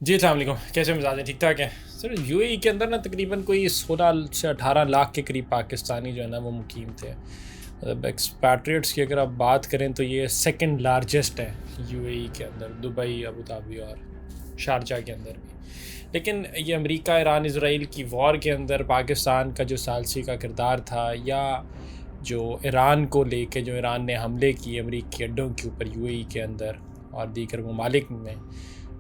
जी अस्सलाम वालेकुम। कैसे मिजाज हैं? ठीक ठाक हैं सर। यूएई के अंदर ना तकरीबन कोई 16 से 18 लाख के करीब पाकिस्तानी जो है ना वो मुकीम थे। मतलब एक्सपैट्रिएट्स की अगर आप बात करें तो ये सेकंड लार्जेस्ट है यूएई के अंदर, दुबई, अबू धाबी और शारजा के अंदर भी। लेकिन ये अमेरिका, ईरान, इसराइल की वॉर के अंदर पाकिस्तान का जो सालसी का किरदार था, या जो ईरान को लेके जो ईरान ने हमले किए अमेरिकी अड्डों के ऊपर यूएई के अंदर और दीगर ममालिक में,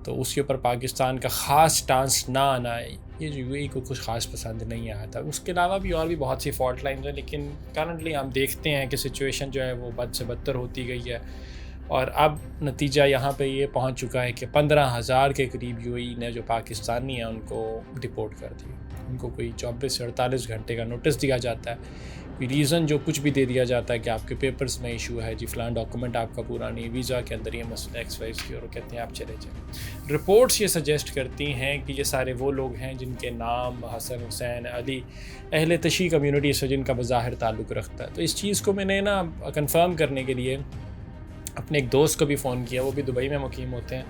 तो उसके ऊपर पाकिस्तान का ख़ास डांस ना आना, ये जो यूएई को कुछ ख़ास पसंद नहीं आया था। उसके अलावा भी और भी बहुत सी फॉल्ट लाइन्स हैं, लेकिन करंटली हम देखते हैं कि सिचुएशन जो है वो बद से बदतर होती गई है। और अब नतीजा यहाँ पे ये पहुँच चुका है कि 15,000 के करीब यूएई ने जो पाकिस्तानी हैं उनको डिपोर्ट कर दिया। उनको कोई 24 से 48 घंटे का नोटिस दिया जाता है, रीज़न जो कुछ भी दे दिया जाता है कि आपके पेपर्स में इशू है जी, फ़लाँ डॉक्यूमेंट आपका पूरा नहीं, वीज़ा के अंदर ये मसला एक्स वाई की, और कहते हैं आप चले जाएँ। रिपोर्ट्स ये सजेस्ट करती हैं कि ये सारे वो लोग हैं जिनके नाम हसन, हुसैन, अली, अहले तशी कम्युनिटी से जिनका बज़ाहिर ताल्लुक़ रखता है। तो इस चीज़ को मैंने ना कंफर्म करने के लिए अपने एक दोस्त को भी फ़ोन किया, वो भी दुबई में मुकीम होते हैं,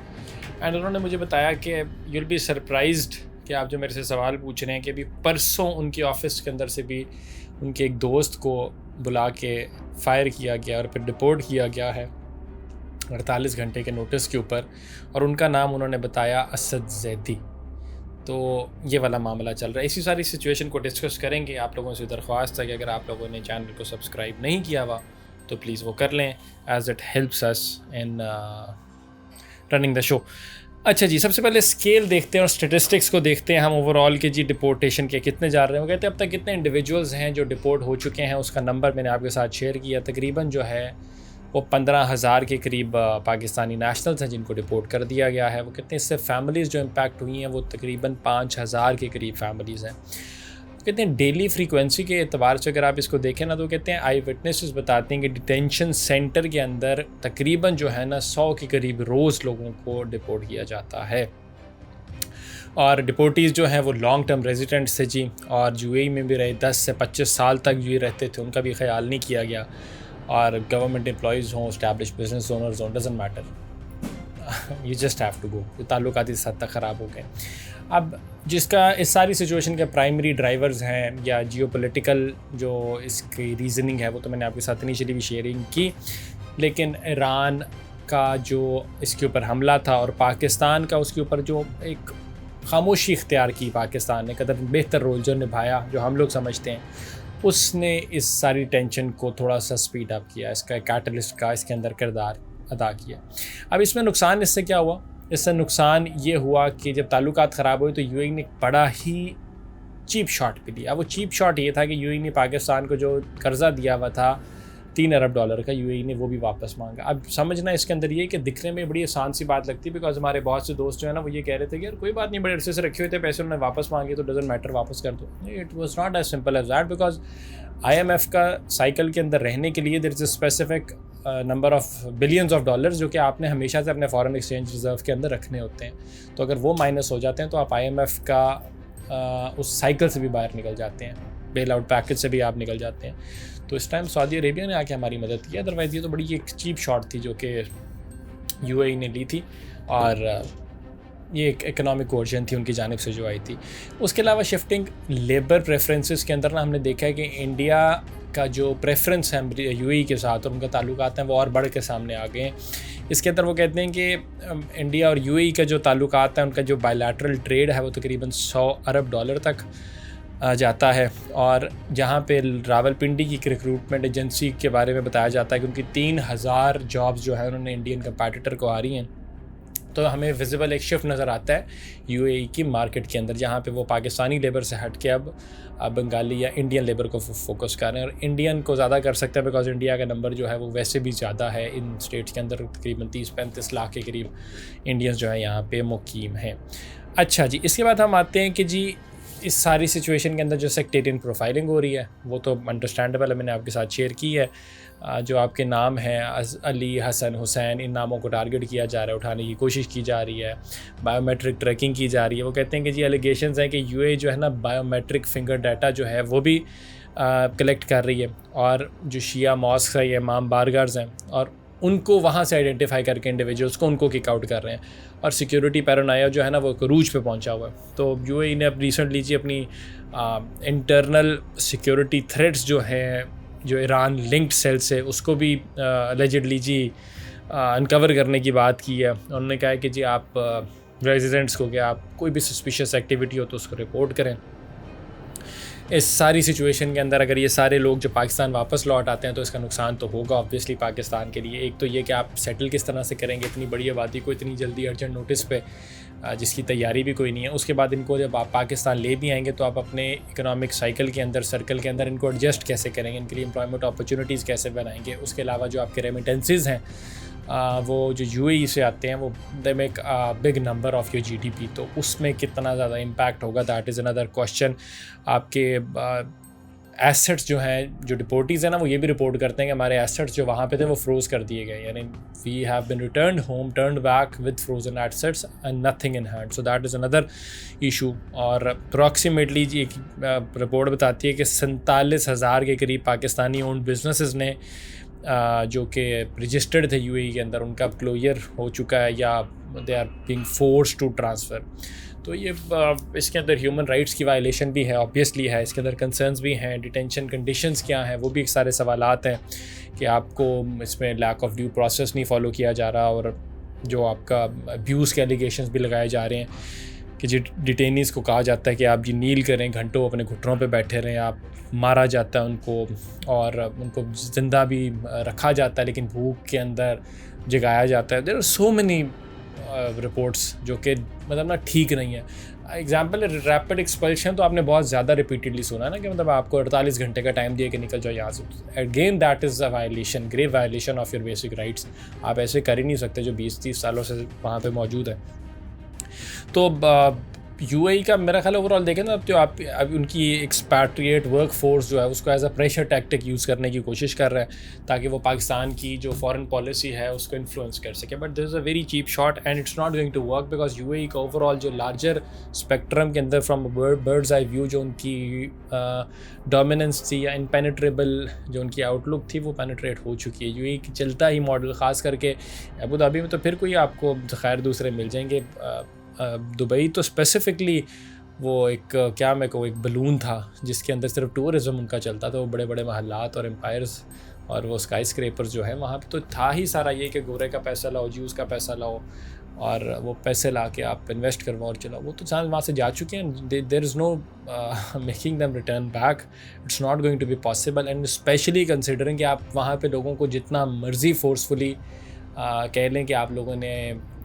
एंड उन्होंने मुझे बताया कि यूल बी सरप्राइज्ड कि आप जो मेरे से सवाल पूछ रहे हैं कि अभी परसों उनके ऑफ़िस के अंदर से भी उनके एक दोस्त को बुला के फ़ायर किया गया और फिर डिपोर्ट किया गया है 48 घंटे के नोटिस के ऊपर, और उनका नाम उन्होंने बताया असद जैदी। तो ये वाला मामला चल रहा है। इसी सारी सिचुएशन को डिस्कस करेंगे। आप लोगों से दरख्वास्त है कि अगर आप लोगों ने चैनल को सब्सक्राइब नहीं किया हुआ तो प्लीज़ वो कर लें, as it helps us in running the show. अच्छा जी, सबसे पहले स्केल देखते हैं और स्टेटिस्टिक्स को देखते हैं हम ओवरऑल के जी, डिपोर्टेशन के कितने जा रहे हैं। वो कहते हैं अब तक कितने इंडिविजुअल्स हैं जो डिपोर्ट हो चुके हैं, उसका नंबर मैंने आपके साथ शेयर किया। तकरीबन जो है वो 15,000 के करीब पाकिस्तानी नेशनल्स हैं जिनको डिपोर्ट कर दिया गया है। वो कहते हैं इससे फैमिलीज़ जो इम्पैक्ट हुई हैं वो तकरीबन 5,000 के करीब फैमिलीज़ हैं। कहते हैं डेली फ्रीक्वेंसी के एतबार से अगर आप इसको देखें ना, तो कहते हैं आई विटनेसेस बताते हैं कि डिटेंशन सेंटर के अंदर तकरीबन जो है ना 100 के करीब रोज़ लोगों को डिपोर्ट किया जाता है। और डिपोर्टीज़ जो हैं वो लॉन्ग टर्म रेजिडेंट्स थे जी, और यूएई में भी रहे 10 से 25 साल तक यूएई रहते थे, उनका भी ख्याल नहीं किया गया। और गवर्नमेंट एम्प्लॉयज़ हों, एस्टैब्लिश बिजनेस ओनर्स हों, doesn't matter, you just have to go. ये ताल्लुकात इस हद तक ख़राब हो गए। अब जिसका इस सारी सिचुएशन के प्राइमरी ड्राइवर्स हैं या जियोपॉलिटिकल जो इसकी रीज़निंग है वो तो मैंने आपके साथ इनिशियली भी शेयरिंग की, लेकिन ईरान का जो इसके ऊपर हमला था और पाकिस्तान का उसके ऊपर जो एक खामोशी इख्तियार की पाकिस्तान ने, कदर बेहतर रोल जो निभाया जो हम लोग समझते हैं, उसने इस सारी टेंशन को थोड़ा सा स्पीड अप किया, इसका कैटलिस्ट का इसके अंदर किरदार अदा किया। अब इसमें नुकसान इससे क्या हुआ? इससे नुकसान ये हुआ कि जब ताल्लुकात ख़राब हुए तो यूएई ने बड़ा ही चीप शॉट भी दिया। वो चीप शॉट ये था कि यूएई ने पाकिस्तान को जो कर्ज़ा दिया हुआ था $3 अरब का, यूएई ने वो भी वापस मांगा। अब समझना इसके अंदर ये कि दिखने में बड़ी आसान सी बात लगती है, बिकॉज हमारे बहुत से दोस्त जो है ना वो ये कह रहे थे कि यार कोई बात नहीं, बड़े अरसे से रखे हुए थे पैसे, उन्होंने वापस मांगे तो डजंट मैटर, वापस कर दो। It was not as simple as that, because IMF का साइकिल के अंदर रहने के लिए there is a specific number of billions of dollars जो कि आपने हमेशा से अपने फॉरेन एक्सचेंज रिजर्व के अंदर रखने होते हैं। तो अगर वो माइनस हो जाते हैं तो आप IMF का उस साइकिल से भी बाहर निकल जाते हैं, बेल आउट पैकेज से भी आप निकल जाते हैं। तो इस टाइम सऊदी अरेबिया ने आके हमारी मदद की, अदरवाइज़ ये तो बड़ी एक चीप शॉट थी जो कि यूएई ने ली थी, और ये एक इकोनॉमिक कोर्जन थी उनकी जानिब से जो आई थी। उसके अलावा शिफ्टिंग लेबर प्रेफरेंसेस के अंदर ना हमने देखा है कि इंडिया का जो प्रेफरेंस है यूएई के साथ और उनका ताल्लुकात हैं वो और बढ़ के सामने आ गए हैं। इसके अंदर वो कहते हैं कि इंडिया और यूएई का जो ताल्लुकात है, उनका जो बायलैटरल ट्रेड है वो तकरीबन $100 अरब तक जाता है। और जहाँ पे रावलपिंडी की रिक्रूटमेंट एजेंसी के बारे में बताया जाता है कि उनकी 3,000 जॉब्स जो है उन्होंने इंडियन कंपैटिटर को आ रही हैं। तो हमें विजिबल एक शिफ्ट नज़र आता है यूएई की मार्केट के अंदर, जहाँ पे वो पाकिस्तानी लेबर से हट के अब बंगाली या इंडियन लेबर को फोकस कर रहे हैं, और इंडियन को ज़्यादा कर सकते हैं बिकॉज इंडिया का नंबर जो है वो वैसे भी ज़्यादा है। इन स्टेट्स के अंदर तकरीबन 30-35 लाख के करीब इंडियंस जो है यहाँ पे मुकीम हैं। अच्छा जी, इसके बाद हम आते हैं कि जी इस सारी सिचुएशन के अंदर जो सेक्टेरियन प्रोफाइलिंग हो रही है वो तो अंडरस्टैंडेबल है, मैंने आपके साथ शेयर की है। जो आपके नाम हैं अली, हसन, हुसैन, इन नामों को टारगेट किया जा रहा है, उठाने की कोशिश की जा रही है, बायोमेट्रिक ट्रैकिंग की जा रही है। वो कहते हैं कि जी एलिगेशंस हैं कि यूएई जो है ना बायोमेट्रिक फिंगर डाटा जो है वो भी कलेक्ट कर रही है, और जो शिया मॉस्क है, ये इमाम बारगार्स हैं, और उनको वहाँ से आइडेंटिफाई करके इंडिविजुअल्स को उनको किक आउट कर रहे हैं, और सिक्योरिटी पैरानोया जो है ना वो रूज पे पहुँचा हुआ है। तो यूएई ने अब रिसेंटली जी अपनी इंटरनल सिक्योरिटी थ्रेट्स जो है, जो ईरान लिंक्ड सेल से, उसको भी अलेजिडली जी अनकवर करने की बात की है। उन्होंने कहा है कि जी आप रेजिडेंट्स को, कि आप कोई भी सस्पिशियस एक्टिविटी हो तो उसको रिपोर्ट करें। इस सारी सिचुएशन के अंदर अगर ये सारे लोग जो पाकिस्तान वापस लौट आते हैं तो इसका नुकसान तो होगा ऑब्वियसली पाकिस्तान के लिए। एक तो ये कि आप सेटल किस तरह से करेंगे इतनी बड़ी आबादी को इतनी जल्दी अर्जेंट नोटिस पे, जिसकी तैयारी भी कोई नहीं है। उसके बाद इनको जब आप पाकिस्तान ले भी आएंगे तो आप अपने इकोनॉमिक साइकिल के अंदर, सर्कल के अंदर इनको एडजस्ट कैसे करेंगे, इनके लिए एम्प्लॉयमेंट अपॉर्चुनिटीज़ कैसे बनाएंगे। उसके अलावा जो आपके रेमिटेंसेज हैं वो जो यूएई से आते हैं वो they make big number of your GDP, तो उसमें कितना ज़्यादा इम्पैक्ट होगा, दैट इज़ अनदर क्वेश्चन। आपके एसेट्स जो हैं, जो डिपोर्टीज़ हैं ना, वो ये भी रिपोर्ट करते हैं कि हमारे एसेट्स जो वहाँ पे थे वो फ्रोज़ कर दिए गए, यानी we have been returned home, turned back with frozen assets and nothing in hand, so that is another issue. और अप्रॉक्सीमेटली एक रिपोर्ट बताती है कि 47,000 के करीब पाकिस्तानी ओन्ड बिजनेसेस ने जो कि रजिस्टर्ड थे यूएई के अंदर, उनका क्लोजर हो चुका है या they are being force to transfer. तो ये इसके अंदर ह्यूमन राइट्स की वायलेशन भी है, ऑब्वियसली है, इसके अंदर कंसर्न्स भी हैं, डिटेंशन कंडीशंस क्या हैं वो भी एक सारे सवालात हैं कि आपको इसमें लैक ऑफ ड्यू प्रोसेस नहीं फॉलो किया जा रहा, और जो आपका अब्यूज़ के एलिगेशंस भी लगाए जा रहे हैं कि जो डिटेनीज़ को कहा जाता है कि आप जी नील करें, घंटों अपने घुटनों पे बैठे रहें, आप मारा जाता है उनको, और उनको ज़िंदा भी रखा जाता है लेकिन भूख के अंदर जगाया जाता है। There are so many reports जो कि मतलब ना ठीक नहीं है। एग्जाम्पल रैपिड एक्सपल्शन तो आपने बहुत ज़्यादा रिपीटेडली सुना है ना, कि मतलब आपको 48 घंटे का टाइम दिया कि निकल जाओ यहाँ से। Again that is a violation, grave violation of your basic rights. आप ऐसे कर ही नहीं सकते जो 20-30 सालों से वहाँ पे मौजूद है। तो यूएई का मेरा ख्याल ओवरऑल देखें ना, अब तो आप अब उनकी एक्सपैट्रिएट वर्क फोर्स जो है उसको as a pressure tactic use करने की कोशिश कर रहे हैं ताकि वो पाकिस्तान की जो फॉरेन पॉलिसी है उसको इन्फ्लुएंस कर सके। But this is a very cheap shot and it's not going to work, because UAE का ओवरऑल जो लार्जर स्पेक्ट्रम के अंदर फ्रॉम बर्ड्स आई व्यू जो उनकी डोमिनेंस थी या इनपेनेट्रेबल जो उनकी आउटलुक थी वो पेनेट्रेट हो चुकी है। यूएई की चलता ही मॉडल, ख़ास करके अबू धाबी में तो फिर कोई आपको खैर दूसरे मिल जाएंगे। दुबई तो स्पेसिफ़िकली वो एक क्या मैं कहूँ, एक बलून था जिसके अंदर सिर्फ टूरिज़्म उनका चलता था। वो बड़े बड़े महल्लात और एम्पायर्स और वो स्काई स्क्रेपर्स जो है वहाँ पे तो था ही सारा ये कि गोरे का पैसा लाओ, ज्यूज़ का पैसा लाओ, और वो पैसे ला के आप इन्वेस्ट करवाओ और चलाओ। वो तो सारे वहाँ से जा चुके हैं। There is no making them return back, it's not going to be possible. And specially considering कि आप वहाँ पे लोगों को जितना मर्जी फोर्सफुली कह लें कि आप लोगों ने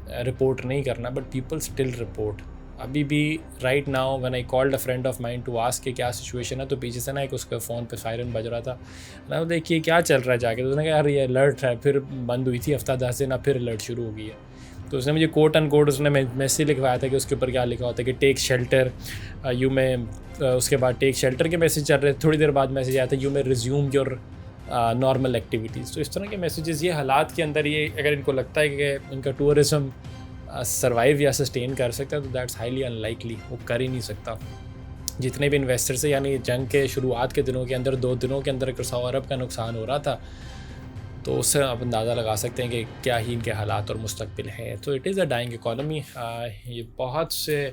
रिपोर्ट नहीं करना, बट पीपल स्टिल रिपोर्ट। अभी भी right now when I called a friend of mine to ask के क्या सिचुएशन है, तो पीछे से ना एक उसके फ़ोन पे सायरन बज रहा था ना, देखिए क्या चल रहा है जाके। तो उसने कहा यार ये अलर्ट है, फिर बंद हुई थी हफ्ता 10 दिन, अब फिर अलर्ट शुरू हो गई है। तो उसने मुझे कोट एंड कोट उसने मैसेज लिखवाया था कि उसके ऊपर क्या लिखा होता है कि टेक शेल्टर यू में, उसके बाद टेक शेल्टर के मैसेज चल रहे थे, थोड़ी देर बाद मैसेज आया था यू में रिज्यूम योर नॉर्मल एक्टिविटीज़। तो इस तरह के मैसेजेस, ये हालात के अंदर, ये अगर इनको लगता है कि इनका टूरिज़म सर्वाइव या सस्टेन कर सकता है तो दैट्स हाईली अनलाइकली, वो कर ही नहीं सकता। जितने भी इन्वेस्टर से, यानी जंग के शुरुआत के दिनों के अंदर 2 दिनों के अंदर 100 अरब का नुकसान हो रहा था, तो उससे आप अंदाज़ा लगा सकते हैं कि क्या ही इनके हालात और मुस्तकबिल है। तो it is a dying economy. ये बहुत से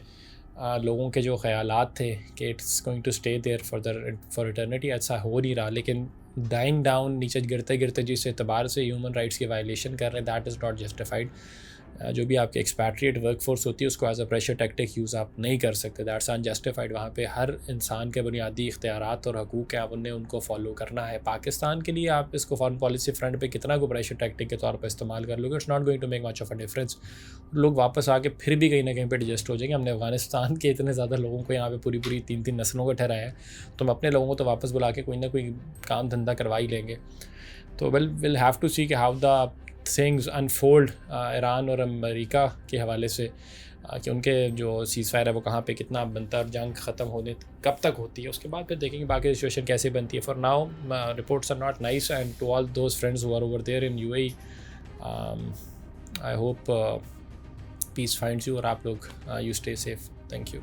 लोगों के जो ख्यालात थे कि it's going to stay there for eternity, ऐसा हो नहीं रहा। लेकिन डाइंग डाउन, नीचे गिरते गिरते जिस एतबार से ह्यूमन राइट्स की वायलेशन कर रहे हैं, दैट इज़ नॉट जस्टिफाइड। जो भी आपकी एक्सपैट्रिएट वर्कफोर्स होती है उसको as a pressure tactic use आप नहीं कर सकते, दैट्स अनजस्टिफाइड। वहाँ पे हर इंसान के बुनियादी इख्तियारात और हकूक़ हैं, आप उन्हें उनको फॉलो करना है। पाकिस्तान के लिए आप इसको फॉरेन पॉलिसी फ्रंट पे कितना को प्रेशर टैक्टिक के तौर पर इस्तेमाल कर लोगे, it's not going to make much of a difference. लोग वापस आके फिर भी कहीं ना कहीं पर एडजस्ट हो जाएंगे। हमने अफगानिस्तान के इतने ज़्यादा लोगों को यहाँ पर पूरी 3 नस्लों को ठहराया है, तो हम अपने लोगों को तो वापस बुला के कोई ना कोई काम धंधा करवा ही लेंगे। तो विल हैव टू सी कि how the things unfold Iran और अमेरिका के हवाले से, कि उनके जो सीज़ फायर है वो कहाँ पे कितना बनता है और जंग ख़त्म होने कब तक होती है, उसके बाद फिर देखेंगे बाकी सिचुएशन कैसे बनती है। For now reports are not nice, and to all those friends who are over there in UAE, I hope peace finds you और आप लोग you stay safe. Thank you.